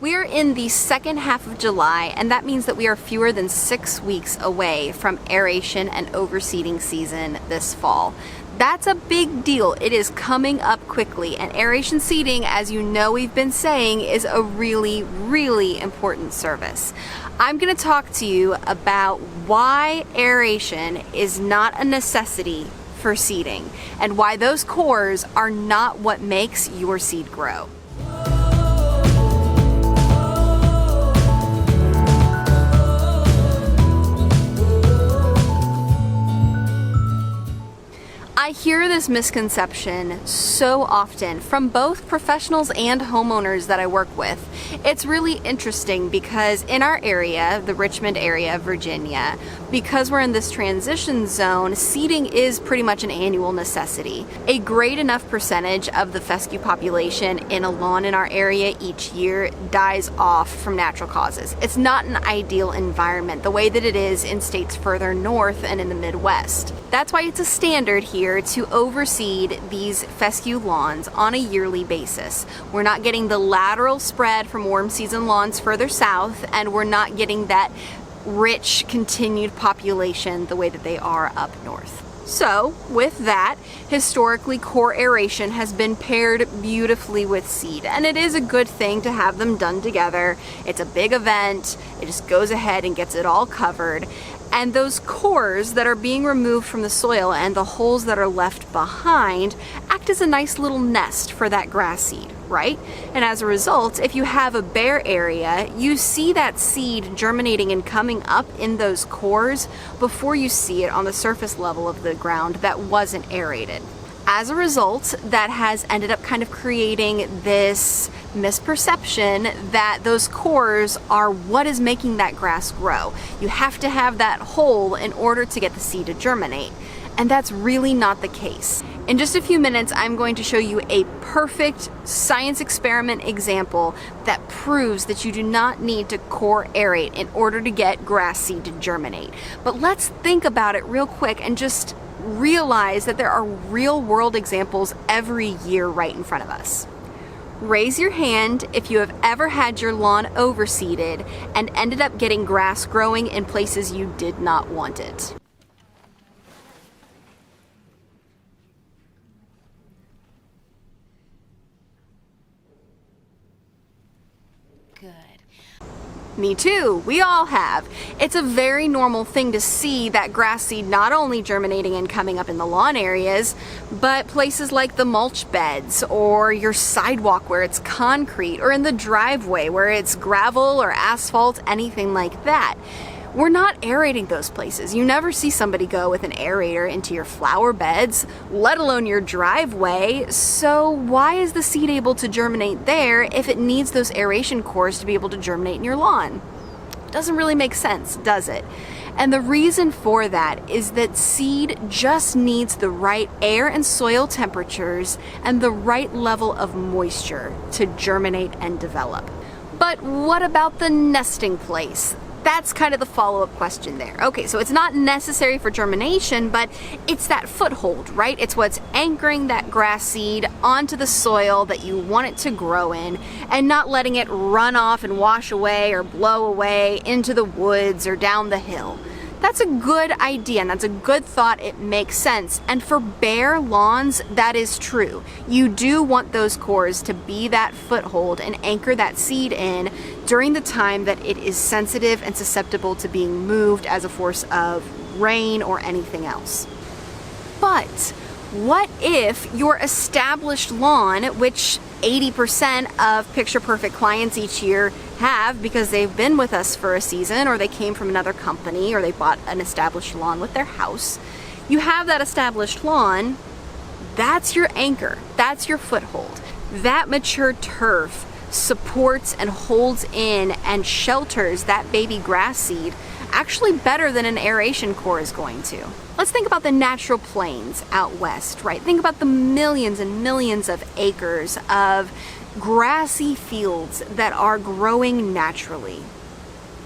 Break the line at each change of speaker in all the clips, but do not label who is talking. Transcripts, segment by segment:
We are in the second half of July, and that means that we are fewer than 6 weeks away from aeration and overseeding season this fall. That's a big deal. It is coming up quickly, and aeration seeding, as you know we've been saying, is a really, really important service. I'm going to talk to you about why aeration is not a necessity for seeding, and why those cores are not what makes your seed grow. I hear this misconception so often from both professionals and homeowners that I work with. It's really interesting because in our area, the Richmond area of Virginia, because we're in this transition zone, seeding is pretty much an annual necessity. A great enough percentage of the fescue population in a lawn in our area each year dies off from natural causes. It's not an ideal environment the way that it is in states further north and in the Midwest. That's why it's a standard here to overseed these fescue lawns on a yearly basis. We're not getting the lateral spread from warm season lawns further south, and we're not getting that rich continued population the way that they are up north. So with that, historically core aeration has been paired beautifully with seed, and it is a good thing to have them done together. It's a big event. It just goes ahead and gets it all covered. And those cores that are being removed from the soil and the holes that are left behind act as a nice little nest for that grass seed, right? And as a result, if you have a bare area, you see that seed germinating and coming up in those cores before you see it on the surface level of the ground that wasn't aerated. As a result, that has ended up kind of creating this misperception that those cores are what is making that grass grow. You have to have that hole in order to get the seed to germinate, and that's really not the case. In just a few minutes, I'm going to show you a perfect science experiment example that proves that you do not need to core aerate in order to get grass seed to germinate. But let's think about it real quick and just realize that there are real world examples every year right in front of us. Raise your hand if you have ever had your lawn overseeded and ended up getting grass growing in places you did not want it. Good. Me too, we all have. It's a very normal thing to see that grass seed not only germinating and coming up in the lawn areas, but places like the mulch beds or your sidewalk where it's concrete, or in the driveway where it's gravel or asphalt, anything like that. We're not aerating those places. You never see somebody go with an aerator into your flower beds, let alone your driveway. So why is the seed able to germinate there if it needs those aeration cores to be able to germinate in your lawn? Doesn't really make sense, does it? And the reason for that is that seed just needs the right air and soil temperatures and the right level of moisture to germinate and develop. But what about the nesting place? That's kind of the follow-up question there. Okay, so it's not necessary for germination, but it's that foothold, right? It's what's anchoring that grass seed onto the soil that you want it to grow in, and not letting it run off and wash away or blow away into the woods or down the hill. That's a good idea, and that's a good thought. It makes sense. And for bare lawns, that is true. You do want those cores to be that foothold and anchor that seed in during the time that it is sensitive and susceptible to being moved as a force of rain or anything else. But what if your established lawn, which 80% of Picture Perfect clients each year have because they've been with us for a season, or they came from another company, or they bought an established lawn with their house. You have that established lawn, that's your anchor, that's your foothold. That mature turf supports and holds in and shelters that baby grass seed actually better than an aeration core is going to. Let's think about the natural plains out west, right? Think about the millions and millions of acres of grassy fields that are growing naturally.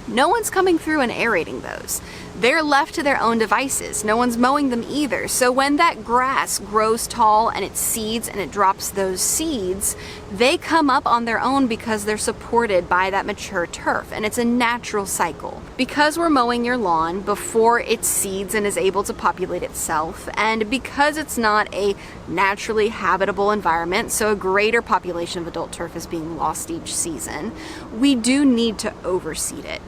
No one's coming through and aerating those. they're left to their own devices. No one's mowing them either. So when that grass grows tall and it seeds and it drops those seeds, they come up on their own because they're supported by that mature turf, and it's a natural cycle. Because we're mowing your lawn before it seeds and is able to populate itself, and because it's not a naturally habitable environment, so a greater population of adult turf is being lost each season, we do need to overseed it.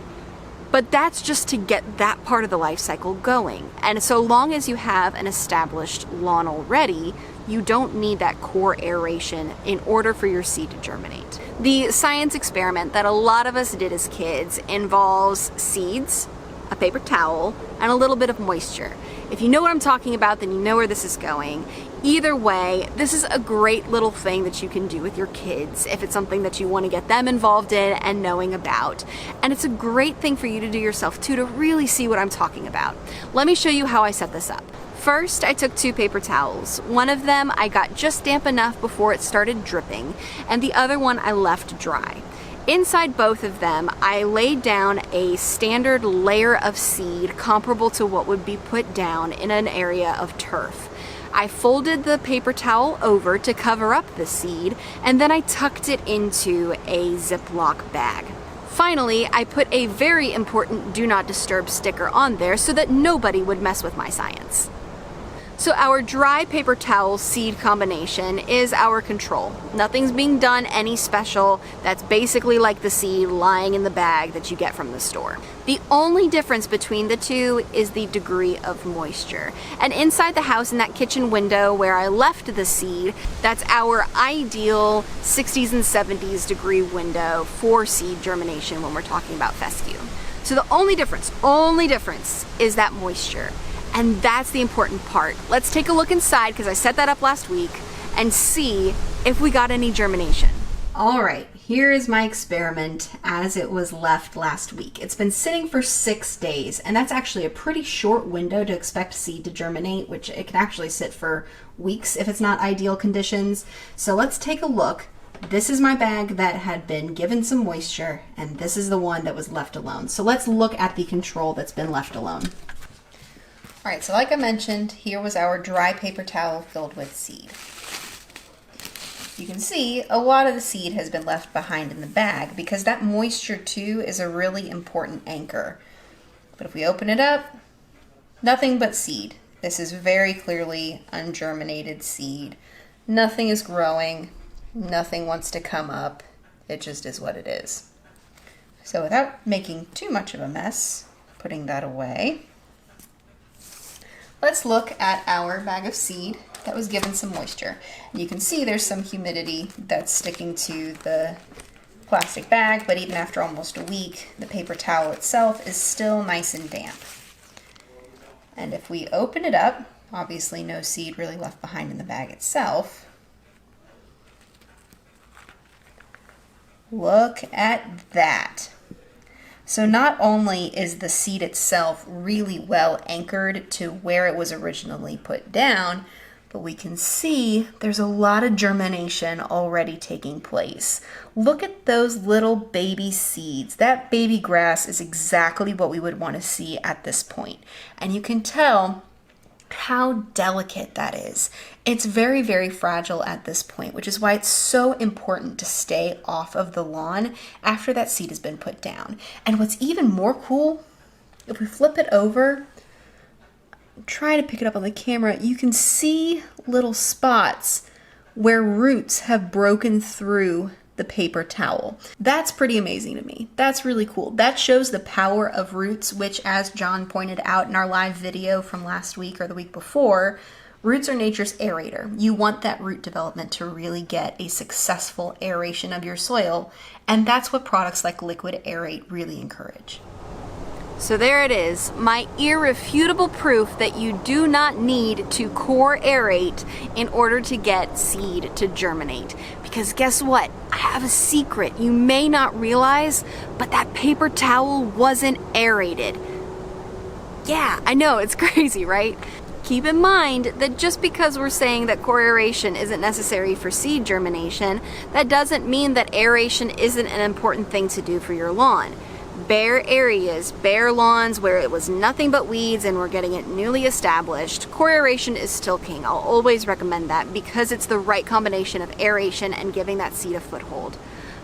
But that's just to get that part of the life cycle going. And so long as you have an established lawn already, you don't need that core aeration in order for your seed to germinate. The science experiment that a lot of us did as kids involves seeds, a paper towel, and a little bit of moisture. If you know what I'm talking about, then you know where this is going. Either way, this is a great little thing that you can do with your kids if it's something that you want to get them involved in and knowing about. And it's a great thing for you to do yourself too, to really see what I'm talking about. Let me show you how I set this up. First, I took 2 paper towels. One of them I got just damp enough before it started dripping, and the other one I left dry. Inside both of them, I laid down a standard layer of seed comparable to what would be put down in an area of turf. I folded the paper towel over to cover up the seed, and then I tucked it into a Ziploc bag. Finally, I put a very important do not disturb sticker on there so that nobody would mess with my science. So our dry paper towel seed combination is our control. Nothing's being done any special. That's basically like the seed lying in the bag that you get from the store. The only difference between the two is the degree of moisture. And inside the house, in that kitchen window where I left the seed, that's our ideal 60s and 70s degree window for seed germination when we're talking about fescue. So the only difference is that moisture. And that's the important part. Let's take a look inside, because I set that up last week, and see if we got any germination. All right, here is my experiment as it was left last week. It's been sitting for 6 days, and that's actually a pretty short window to expect seed to germinate, which it can actually sit for weeks if it's not ideal conditions. So let's take a look. This is my bag that had been given some moisture, and this is the one that was left alone. So let's look at the control that's been left alone. All right, so like I mentioned, here was our dry paper towel filled with seed. You can see a lot of the seed has been left behind in the bag because that moisture too is a really important anchor. But if we open it up, nothing but seed. This is very clearly ungerminated seed. Nothing is growing, nothing wants to come up. It just is what it is. So without making too much of a mess, putting that away, let's look at our bag of seed that was given some moisture. And you can see there's some humidity that's sticking to the plastic bag, but even after almost a week, the paper towel itself is still nice and damp. And if we open it up, obviously no seed really left behind in the bag itself. Look at that. So not only is the seed itself really well anchored to where it was originally put down, but we can see there's a lot of germination already taking place. Look at those little baby seeds. That baby grass is exactly what we would want to see at this point. And you can tell how delicate that is. It's very, very fragile at this point, which is why it's so important to stay off of the lawn after that seed has been put down. And what's even more cool, if we flip it over, try to pick it up on the camera, you can see little spots where roots have broken through the paper towel. That's pretty amazing to me. That's really cool. That shows the power of roots, which, as John pointed out in our live video from last week or the week before, roots are nature's aerator. You want that root development to really get a successful aeration of your soil, and that's what products like Liquid Aerate really encourage. So there it is, my irrefutable proof that you do not need to core aerate in order to get seed to germinate. Because guess what? I have a secret you may not realize, but that paper towel wasn't aerated. Yeah, I know, it's crazy, right? Keep in mind that just because we're saying that core aeration isn't necessary for seed germination, that doesn't mean that aeration isn't an important thing to do for your lawn. bare areas, bare lawns where it was nothing but weeds and we're getting it newly established, core aeration is still king. I'll always recommend that because it's the right combination of aeration and giving that seed a foothold.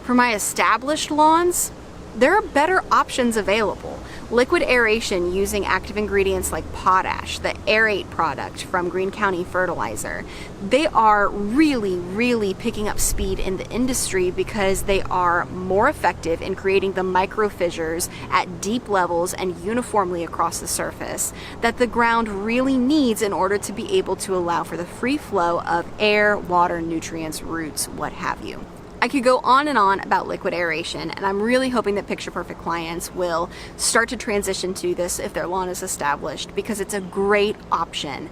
For my established lawns, there are better options available. Liquid aeration using active ingredients like potash, the aerate product from Green County Fertilizer. They are really picking up speed in the industry because they are more effective in creating the micro fissures at deep levels and uniformly across the surface that the ground really needs in order to be able to allow for the free flow of air, water, nutrients, roots, what have you. I could go on and on about liquid aeration, and I'm really hoping that Picture Perfect clients will start to transition to this if their lawn is established because it's a great option.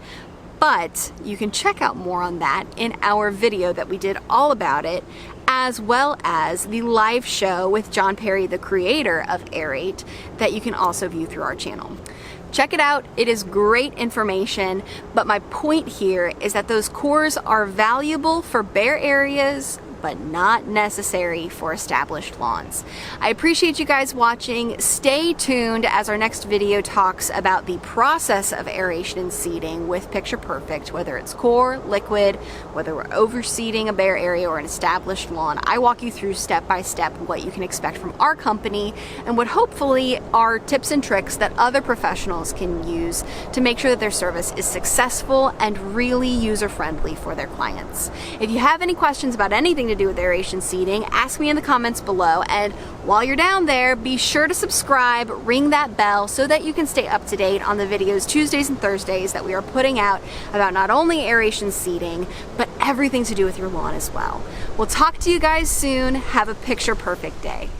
But you can check out more on that in our video that we did all about it, as well as the live show with John Perry, the creator of Aerate, that you can also view through our channel. Check it out, it is great information, but my point here is that those cores are valuable for bare areas, but not necessary for established lawns. I appreciate you guys watching. Stay tuned as our next video talks about the process of aeration and seeding with Picture Perfect, whether it's core, liquid, whether we're overseeding a bare area or an established lawn. I walk you through step by step what you can expect from our company and what hopefully are tips and tricks that other professionals can use to make sure that their service is successful and really user-friendly for their clients. If you have any questions about anything to do with aeration seeding, ask me in the comments below, and while you're down there, be sure to subscribe, ring that bell so that you can stay up to date on the videos Tuesdays and Thursdays that we are putting out about not only aeration seeding, but everything to do with your lawn as well. We'll talk to you guys soon. Have a picture perfect day.